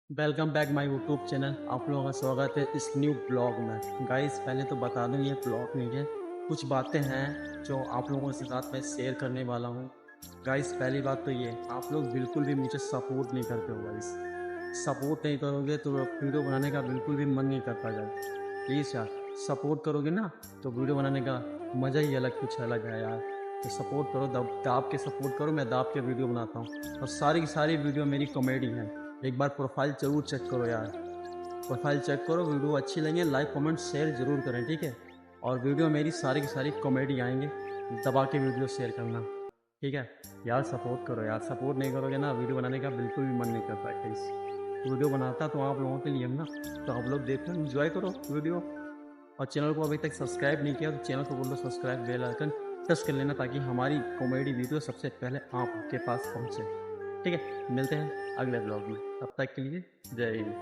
Welcome back my YouTube channel. आप लोगों का स्वागत है इस न्यू ब्लॉग में। गाइस पहले तो बता दूं ये ब्लॉग नहीं है, कुछ बातें हैं जो आप लोगों के साथ मैं शेयर करने वाला हूं। गाइस पहली बात तो ये, आप लोग बिल्कुल भी मुझे सपोर्ट नहीं करते हो गाइस। सपोर्ट नहीं करोगे तो वीडियो बनाने का बिल्कुल भी मन नहीं करता गाइस। प्लीज़ यार, सपोर्ट करोगे ना तो वीडियो बनाने का मज़ा ही अलग कुछ अलग है यार। तो सपोर्ट करो, दब दाब के सपोर्ट करो, मैं दाब के वीडियो बनाता हूँ और सारी की सारी वीडियो मेरी कॉमेडी है। एक बार प्रोफाइल ज़रूर चेक करो यार, प्रोफाइल चेक करो, वीडियो अच्छी लगे लाइक कमेंट शेयर ज़रूर करें, ठीक है। और वीडियो मेरी सारी की सारी कॉमेडी आएंगे, दबा के वीडियो शेयर करना, ठीक है। यार सपोर्ट करो यार, सपोर्ट नहीं करोगे ना वीडियो बनाने का बिल्कुल भी मन नहीं करता है इस वीडियो बनाता तो आप लोगों के लिए हम ना, तो आप लोग देखो एंजॉय करो वीडियो। और चैनल को अभी तक सब्सक्राइब नहीं किया तो चैनल को बोल दो सब्सक्राइब, बेल आइकन प्रेस कर लेना ताकि हमारी कॉमेडी वीडियो सबसे पहले आपके पास पहुंचे, ठीक है। मिलते हैं अगले ब्लॉग में, तब तक के लिए जय हिंद।